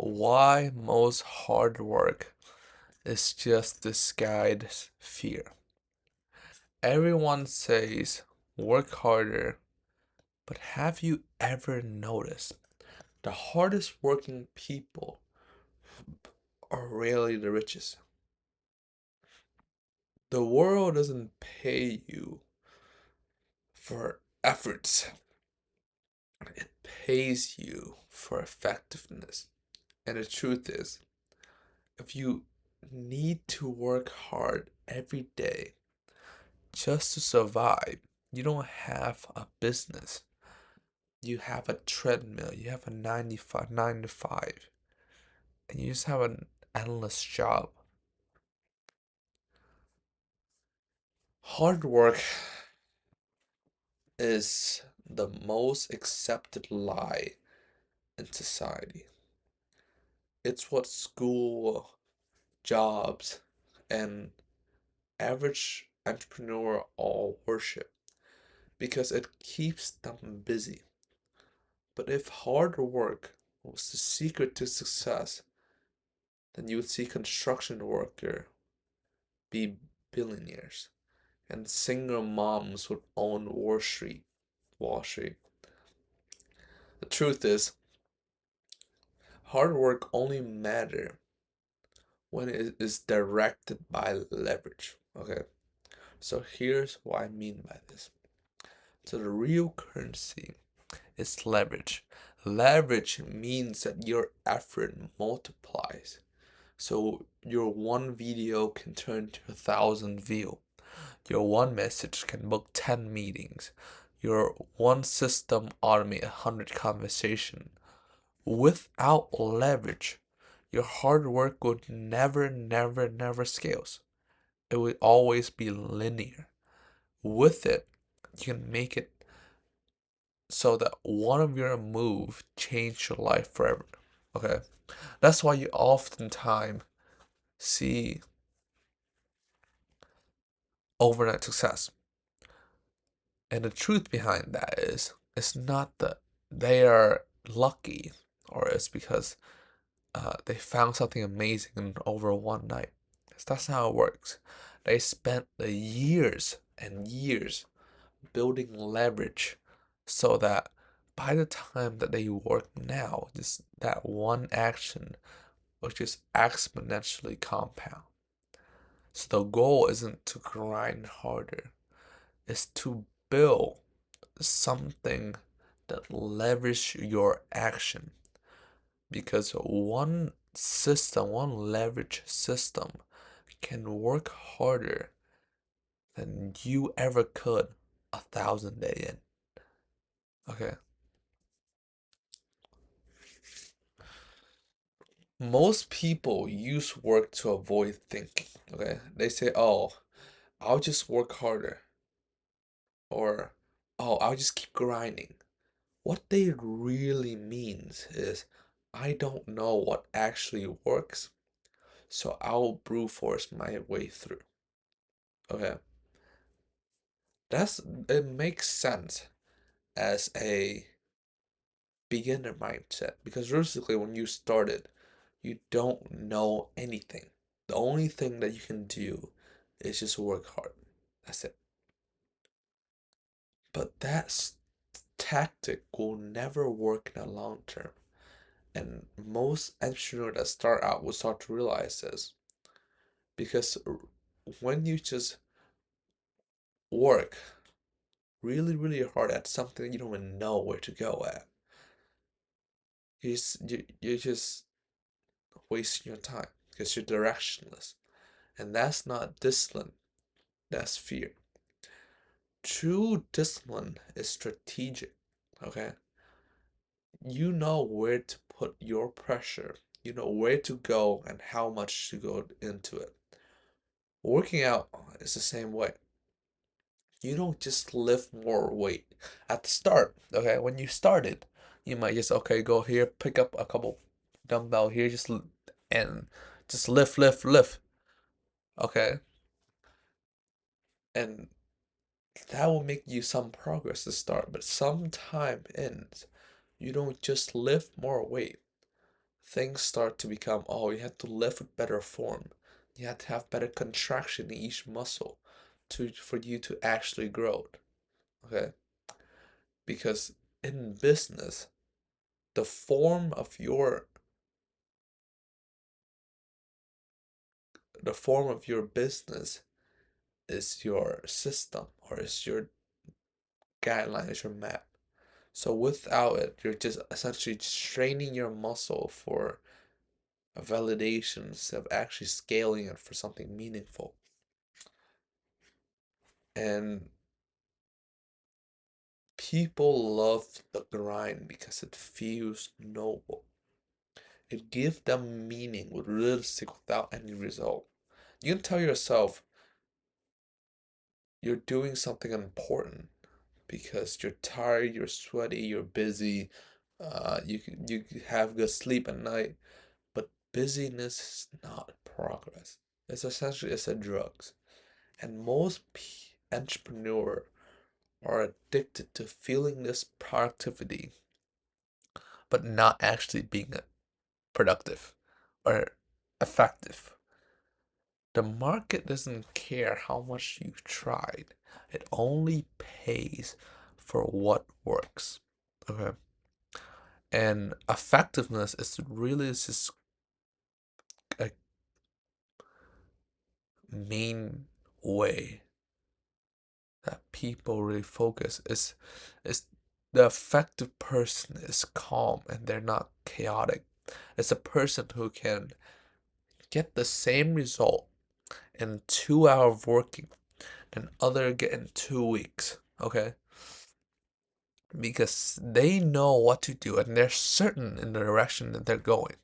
Why most hard work is just disguised fear. Everyone says work harder, but have you ever noticed the hardest working people are rarely the richest? The world doesn't pay you for efforts, it pays you for effectiveness. And the truth is, if you need to work hard every day just to survive, you don't have a business. You have a treadmill, you have a 9 to 5, and you just have an endless job. Hard work is the most accepted lie in society. It's what school, jobs, and average entrepreneur all worship because it keeps them busy. But if hard work was the secret to success, then you would see construction worker be billionaires and single moms would own Wall Street. Wall Street. The truth is, hard work only matter when it is directed by leverage. Okay, so here's what I mean by this. So the real currency is leverage. Leverage means that your effort multiplies. So your one video can turn to 1,000 views. Your one message can book 10 meetings. Your one system automate 100 conversation. Without leverage, your hard work would never scales. It would always be linear. With it, you can make it so that one of your move change your life forever. Okay? That's why you oftentimes see overnight success. And the truth behind that is, it's not that they are lucky or it's because they found something amazing over one night. That's not how it works. They spent the years and years building leverage so that by the time that they work now, just that one action will just exponentially compound. So the goal isn't to grind harder, it's to build something that leverage your action because one leverage system can work harder than you ever could 1,000 day in. Okay. Most people use work to avoid thinking. Okay. They say, oh, I'll just work harder. Or, oh, I'll just keep grinding. What they really means is, I don't know what actually works, so I'll brute force my way through. Okay. It makes sense as a beginner mindset because realistically when you started, you don't know anything. The only thing that you can do is just work hard. That's it. But that tactic will never work in the long term. And most entrepreneurs that start out will start to realize this because when you just work really hard at something you don't even know where to go at, you're just wasting your time because you're directionless. And that's not discipline, that's fear. True discipline is strategic, okay? You know where to put your pressure, you know where to go and how much to go into it. Working out is the same way. You don't just lift more weight at the start, okay? When you started, you might just, okay, go here, pick up a couple dumbbell here, and just lift, okay? And that will make you some progress to start, but sometime ends. You don't just lift more weight. things start to become, oh, you have to lift with better form. You have to have better contraction in each muscle for you to actually grow. Okay? Because in business, the form of your business is your system, or is your guideline, is your map. So without it, you're just essentially training your muscle for a validation instead of actually scaling it for something meaningful. And people love the grind because it feels noble. It gives them meaning with realistic without any result. You can tell yourself you're doing something important because you're tired, you're sweaty, you're busy, you have good sleep at night, but busyness is not progress. It's a drugs, and most entrepreneurs are addicted to feeling this productivity, but not actually being productive or effective. The market doesn't care how much you tried. It only pays for what works. Okay. And effectiveness is really just a main way that people really focus is the effective person is calm and they're not chaotic. It's a person who can get the same result in 2 hours of working than other get in 2 weeks. Okay? Because they know what to do and they're certain in the direction that they're going.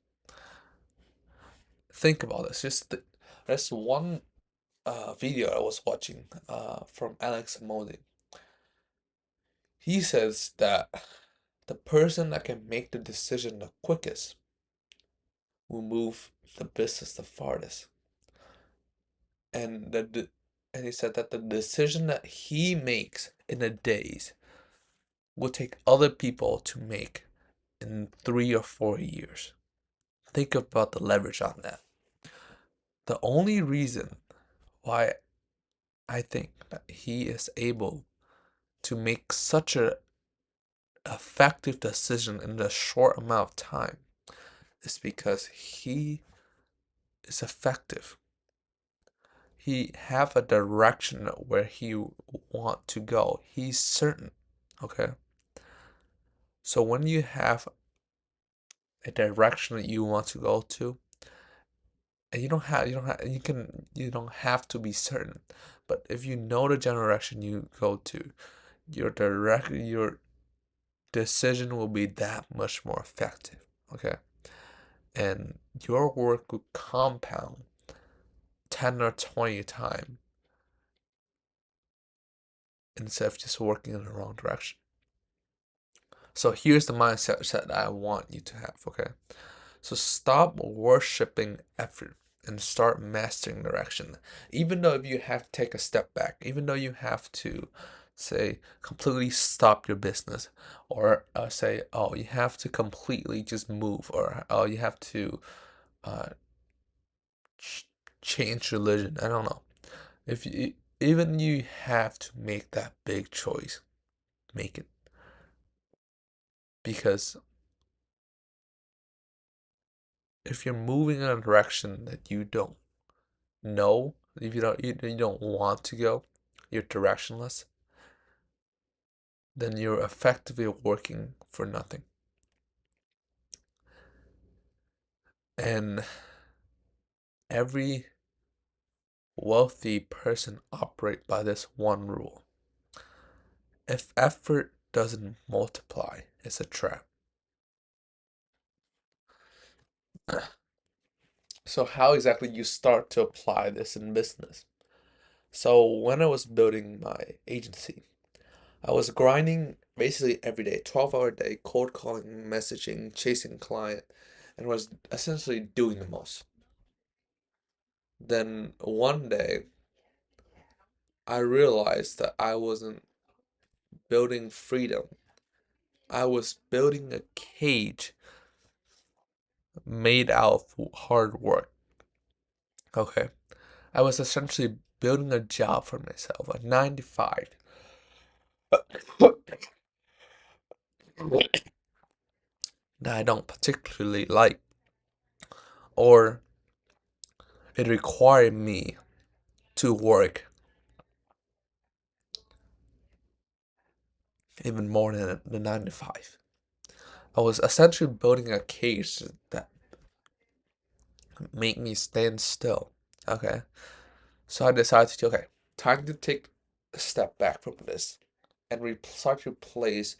Think about this. There's one video I was watching from Alex Modi. He says that the person that can make the decision the quickest will move the business the farthest. And and he said that the decision that he makes in a days will take other people to make in 3 or 4 years. Think about the leverage on that. The only reason why I think that he is able to make such a effective decision in a short amount of time is because he is effective. He have a direction where he want to go. He's certain. Okay. So when you have a direction that you want to go to, and you don't have to be certain, but if you know the general direction you go to, your decision will be that much more effective. Okay. And your work will compound 10 or 20 times instead of just working in the wrong direction. So here's the mindset that I want you to have, okay? So stop worshiping effort and start mastering direction. Even though if you have to take a step back, even though you have to say completely stop your business, or say, oh, you have to completely just move, or oh, you have to uh, ch change religion. I don't know. If you even you have to make that big choice, make it, because if you're moving in a direction that you don't know, if you don't want to go, you're directionless, then you're effectively working for nothing. And every wealthy person operate by this one rule. If effort doesn't multiply, it's a trap. So how exactly you start to apply this in business? So when I was building my agency, I was grinding basically every day, 12-hour day, cold calling, messaging, chasing client, and was essentially doing the most. Then one day, I realized that I wasn't building freedom. I was building a cage made out of hard work. Okay. I was essentially building a job for myself, a 9 to 5 that I don't particularly like, or it required me to work even more than the 9 to 5. I was essentially building a cage that made me stand still. Okay. So I decided to, okay, time to take a step back from this and start to replace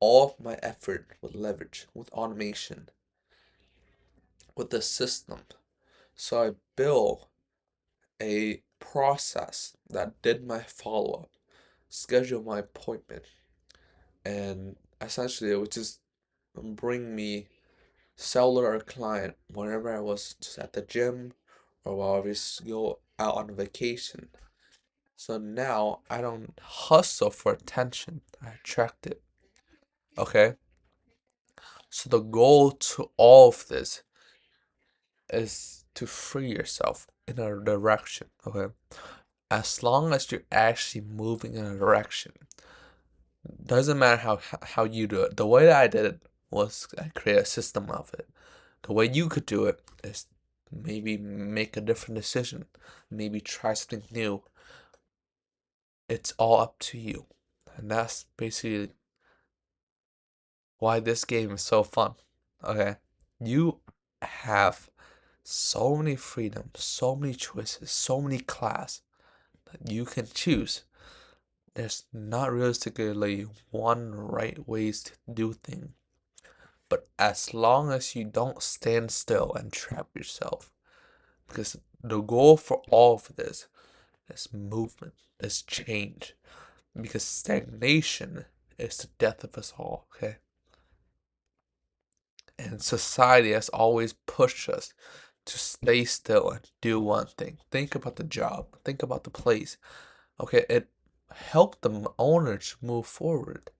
all of my effort with leverage, with automation, with the system. So I built a process that did my follow up, schedule my appointment, and essentially it would just bring me seller or client whenever I was just at the gym or while I was go out on vacation. So now I don't hustle for attention. I attract it. Okay? So the goal to all of this is to free yourself in a direction. Okay? As long as you're actually moving in a direction, doesn't matter how you do it. The way that I did it was I create a system of it. The way you could do it is maybe make a different decision, maybe try something new. It's all up to you. And that's basically why this game is so fun. Okay? You have so many freedoms, so many choices, so many class that you can choose. There's not realistically one right ways to do things. But as long as you don't stand still and trap yourself, because the goal for all of this is movement, is change. Because stagnation is the death of us all, okay? And society has always pushed us to stay still and do one thing. Think about the job, think about the place. Okay, it helped the owner to move forward,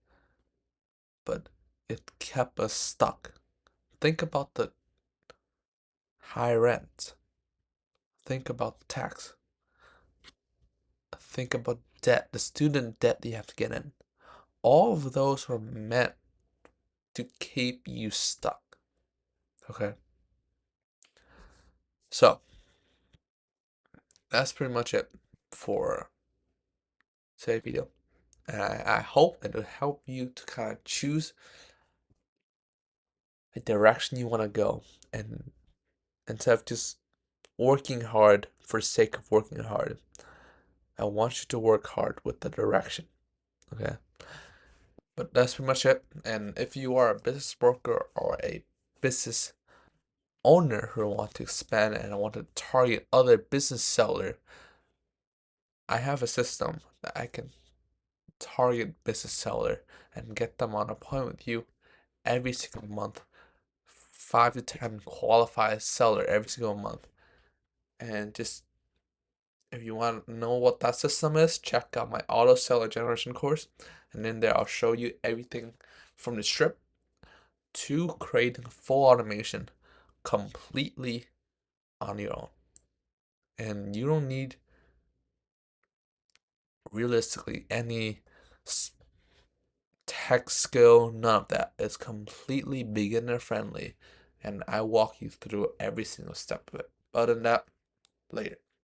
but it kept us stuck. Think about the high rent. Think about the tax. Think about debt, the student debt that you have to get in. All of those were meant to keep you stuck. Okay? So, that's pretty much it for today's video. And I hope it will help you to kind of choose a direction you want to go. And instead of just working hard for the sake of working hard, I want you to work hard with the direction. Okay? But that's pretty much it. And if you are a business broker or a business owner who want to expand and I want to target other business seller, I have a system that I can target business seller and get them on a point with you every single month. 5 to 10 qualified seller every single month. And just if you want to know what that system is, check out my auto seller generation course. And in there I'll show you everything from the strip to creating full automation completely on your own. And you don't need realistically any tech skill, none of that. It's completely beginner friendly, and I walk you through every single step of it. Other than that, later.